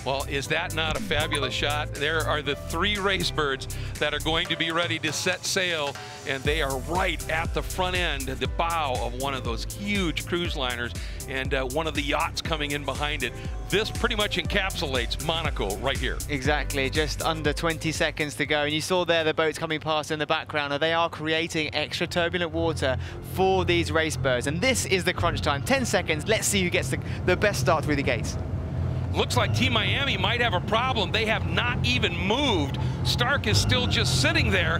Well, is that not a fabulous shot? There are the 3 RaceBirds that are going to be ready to set sail, and they are right at the front end, the bow of one of those huge cruise liners, and one of the yachts coming in behind it. This pretty much encapsulates Monaco right here. Exactly, just under 20 seconds to go, and you saw there the boats coming past in the background, and they are creating extra turbulent water for these RaceBirds, and this is the crunch time. 10 seconds, let's see who gets the best start through the gates. Looks like Team Miami might have a problem. They have not even moved. Stark is still just sitting there.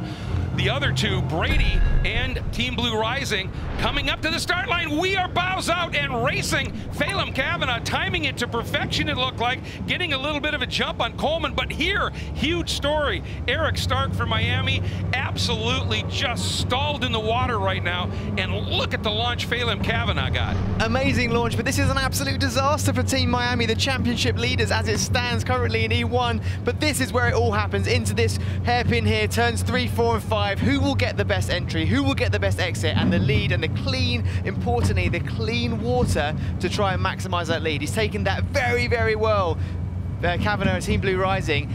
The other two, Brady and Team Blue Rising, coming up to the start line. We are bows out and racing. Phelim Kavanaugh timing it to perfection, it looked like, getting a little bit of a jump on Coleman. But here, huge story. Eric Stark for Miami, absolutely just stalled in the water right now. And look at the launch Phelim Kavanaugh got. Amazing launch, but this is an absolute disaster for Team Miami, the championship leaders as it stands currently in E1. But this is where it all happens, into this hairpin here, turns 3, 4, and 5. Who will get the best entry? Who will get the best exit and the lead and the clean, importantly, the clean water to try and maximize that lead? He's taken that very, very well. Kavanaugh and Team Blue Rising.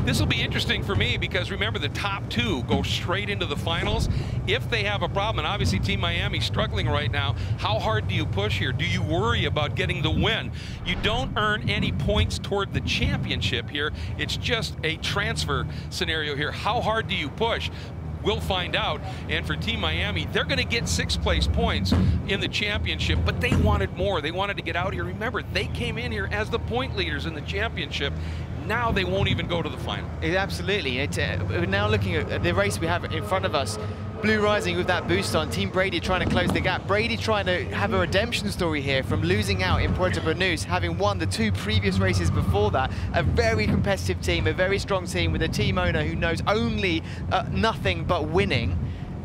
This will be interesting for me because remember the top 2 go straight into the finals. If they have a problem, and obviously Team Miami struggling right now, how hard do you push here? Do you worry about getting the win? You don't earn any points toward the championship here. It's just a transfer scenario here. How hard do you push? We'll find out. And for Team Miami, they're going to get 6th place points in the championship, but they wanted more. They wanted to get out here. Remember, they came in here as the point leaders in the championship. Now they won't even go to the final. Absolutely. We're now looking at the race we have in front of us. Blue Rising with that boost on. Team Brady trying to close the gap. Brady trying to have a redemption story here from losing out in Puerto Banús, having won the 2 previous races before that. A very competitive team, a very strong team with a team owner who knows only nothing but winning.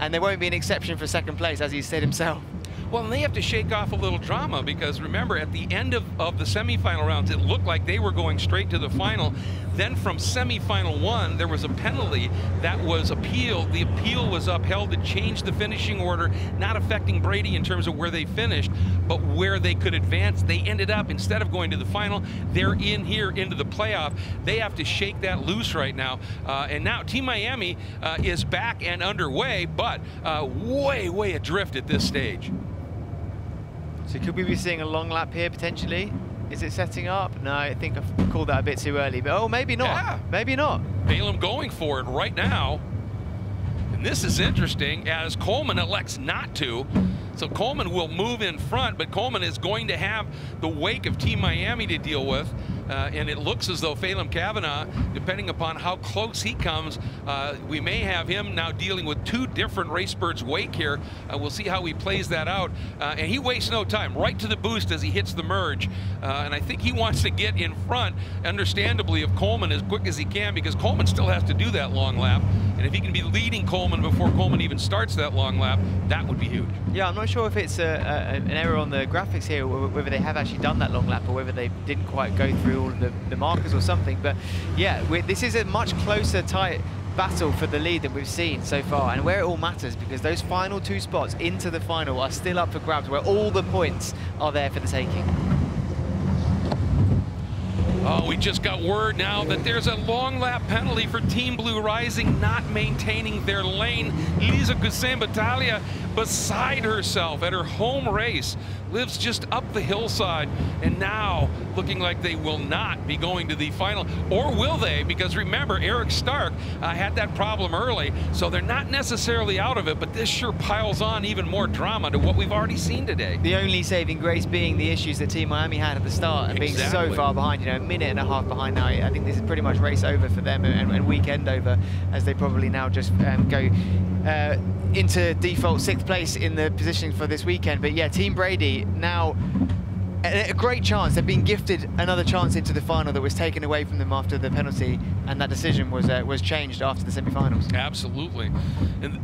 And there won't be an exception for 2nd place, as he said himself. Well, and they have to shake off a little drama because remember, at the end of the semifinal rounds, it looked like they were going straight to the final. Then from semifinal 1, there was a penalty that was appealed. The appeal was upheld. It changed the finishing order, not affecting Brady in terms of where they finished, but where they could advance. They ended up, instead of going to the final, they're in here into the playoff. They have to shake that loose right now. And now Team Miami is back and underway, but way, way adrift at this stage. So could we be seeing a long lap here potentially? Is it setting up? No, I think I've called that a bit too early, but oh, maybe not. Yeah. Maybe not. Phelim going for it right now. And this is interesting as Coleman elects not to. So Coleman will move in front, but Coleman is going to have the wake of Team Miami to deal with. And it looks as though Phelim Kavanaugh, depending upon how close he comes, we may have him now dealing with 2 different RaceBirds wake here. We'll see how he plays that out. And he wastes no time, right to the boost as he hits the merge. And I think he wants to get in front, understandably, of Coleman as quick as he can, because Coleman still has to do that long lap. And if he can be leading Coleman before Coleman even starts that long lap, that would be huge. Yeah, I'm not sure if it's an error on the graphics here, or whether they have actually done that long lap, or whether they didn't quite go through all of the markers or something. But yeah, this is a much closer, tight battle for the lead that we've seen so far, and where it all matters, because those final 2 spots into the final are still up for grabs, where all the points are there for the taking. Oh, we just got word now that there's a long lap penalty for Team Blue Rising not maintaining their lane. Lisa Gussin-Battaglia beside herself at her home race, lives just up the hillside, and now looking like they will not be going to the final. Or will they? Because remember, Eric Stark had that problem early, so they're not necessarily out of it, but this sure piles on even more drama to what we've already seen today. The only saving grace being the issues that Team Miami had at the start, and being so far behind, you know, a minute and a half behind now. I think this is pretty much race over for them, and weekend over, as they probably now just go into default 6th place in the positioning for this weekend. But yeah, Team Brady now a great chance. They've been gifted another chance into the final that was taken away from them after the penalty, and that decision was changed after the semi-finals. Absolutely. And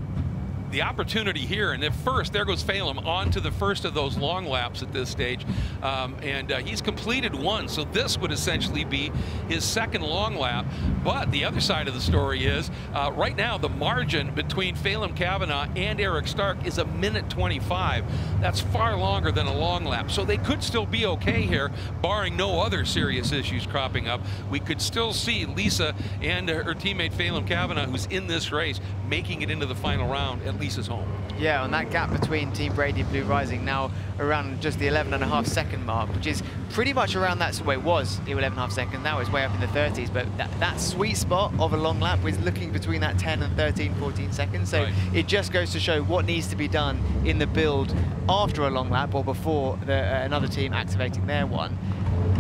the opportunity here, and at first, there goes Phelan on to the first of those long laps at this stage, and he's completed one, so this would essentially be his second long lap. But the other side of the story is, right now, the margin between Phelan Kavanagh and Eric Stark is 1:25. That's far longer than a long lap, so they could still be okay here, barring no other serious issues cropping up. We could still see Lisa and her teammate Phelan Kavanagh, who's in this race, making it into the final round at Lisa's home. Yeah, and that gap between Team Brady and Blue Rising now around just the 11.5 second mark, which is pretty much around that, well, it was 11.5 seconds, now it's way up in the 30s, but that sweet spot of a long lap was looking between that 10 and 13, 14 seconds, so it just goes to show what needs to be done in the build after a long lap or before another team activating their one,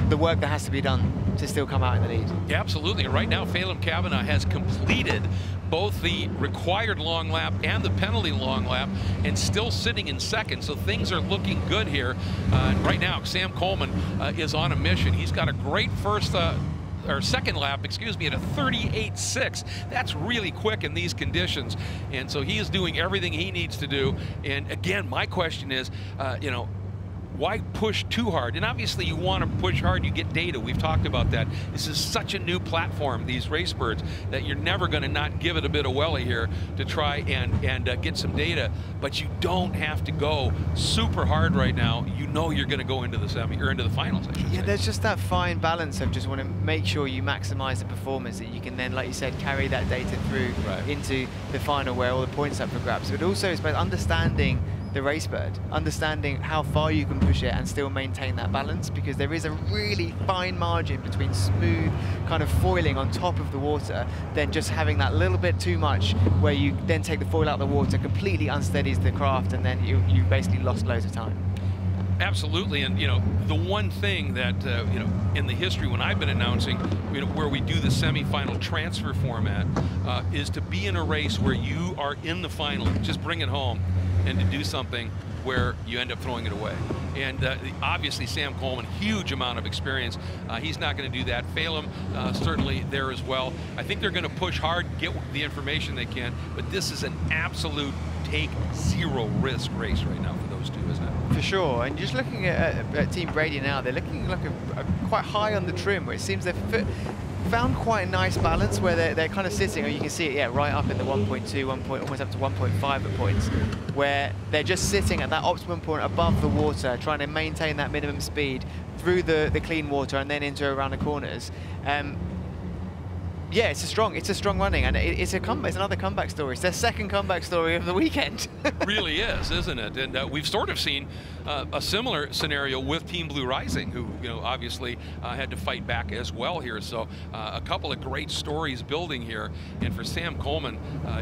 the work that has to be done to still come out in the lead. Yeah, absolutely, and right now Phelan Kavanagh has completed both the required long lap and the penalty long lap and still sitting in second, so things are looking good here. Right now, Sam Coleman is on a mission. He's got a great second lap, excuse me, at a 38.6. That's really quick in these conditions, and so he is doing everything he needs to do. And again, my question is, you know, why push too hard? And obviously you want to push hard, you get data. We've talked about that. This is such a new platform, these RaceBirds, that you're never going to not give it a bit of welly here to try and get some data. But you don't have to go super hard right now. You know you're going to go into the semi, or into the finals, I should say. There's just that fine balance of just want to make sure you maximize the performance, that you can then, like you said, carry that data through into the final where all the points up for grabs. But also it's about understanding the RaceBird, understanding how far you can push it and still maintain that balance, because there is a really fine margin between smooth kind of foiling on top of the water, then just having that little bit too much where you then take the foil out of the water, completely unsteadies the craft, and then you basically lost loads of time. Absolutely, and you know, the one thing that you know, in the history when I've been announcing, you know, where we do the semi-final transfer format, is to be in a race where you are in the final, just bring it home, and to do something where you end up throwing it away. And obviously Sam Coleman, huge amount of experience. He's not going to do that. Phelan certainly there as well. I think they're going to push hard, get the information they can, but this is an absolute take zero risk race right now for those two, isn't it? For sure, and just looking at Team Brady now, they're looking like quite high on the trim, where it seems they've found quite a nice balance where they're kind of sitting, or you can see it, yeah, right up in the 1.2, almost up to 1.5 at points, where they're just sitting at that optimum point above the water, trying to maintain that minimum speed through the clean water and then into around the corners. Yeah, it's a strong running, and it's another comeback story. It's their second comeback story of the weekend. It really is, isn't it? And we've sort of seen a similar scenario with Team Blue Rising, who, you know, obviously had to fight back as well here. So a couple of great stories building here. And for Sam Coleman,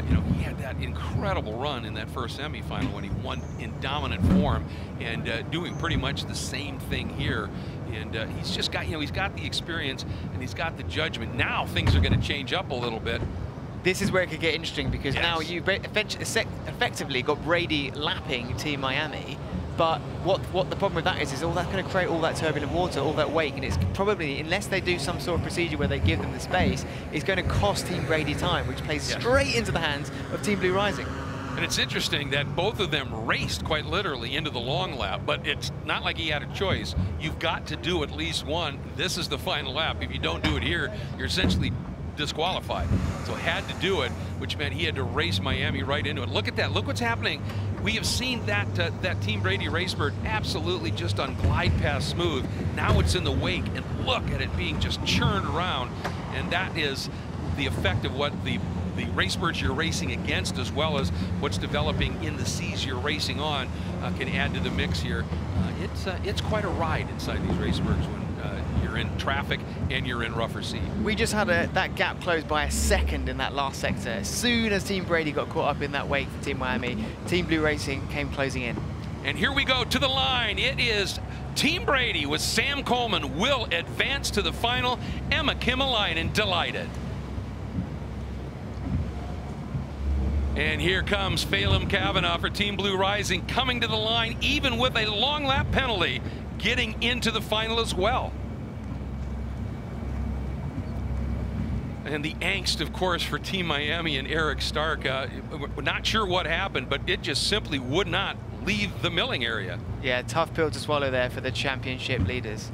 you know, he had that incredible run in that first semifinal when he won in dominant form, and doing pretty much the same thing here. And he's just got, you know, he's got the experience and he's got the judgment. Now things are going to change up a little bit. This is where it could get interesting, because now you've effectively got Brady lapping Team Miami. But what the problem with that is all that's going to create all that turbulent water, all that wake, and it's probably, unless they do some sort of procedure where they give them the space, it's going to cost Team Brady time, which plays straight into the hands of Team Blue Rising. And it's interesting that both of them raced quite literally into the long lap, but it's not like he had a choice. You've got to do at least one. This is the final lap. If you don't do it here, you're essentially disqualified. So had to do it, which meant he had to race Miami right into it. Look at that. Look what's happening. We have seen that that Team Brady RaceBird absolutely just on glide path smooth. Now it's in the wake, and look at it being just churned around. And that is the effect of what the RaceBirds you're racing against, as well as what's developing in the seas you're racing on, can add to the mix here. It's quite a ride inside these RaceBirds when you're in traffic and you're in rougher sea. We just had that gap closed by a second in that last sector. As soon as Team Brady got caught up in that wake for Team Miami, Team Blue Racing came closing in. And here we go to the line. It is Team Brady with Sam Coleman will advance to the final. Emma Kimmelainen delighted. And here comes Phelan Kavanagh for Team Blue Rising, coming to the line even with a long lap penalty, getting into the final as well. And the angst, of course, for Team Miami and Eric Stark. We're not sure what happened, but it just simply would not leave the milling area. Yeah, tough pill to swallow there for the championship leaders.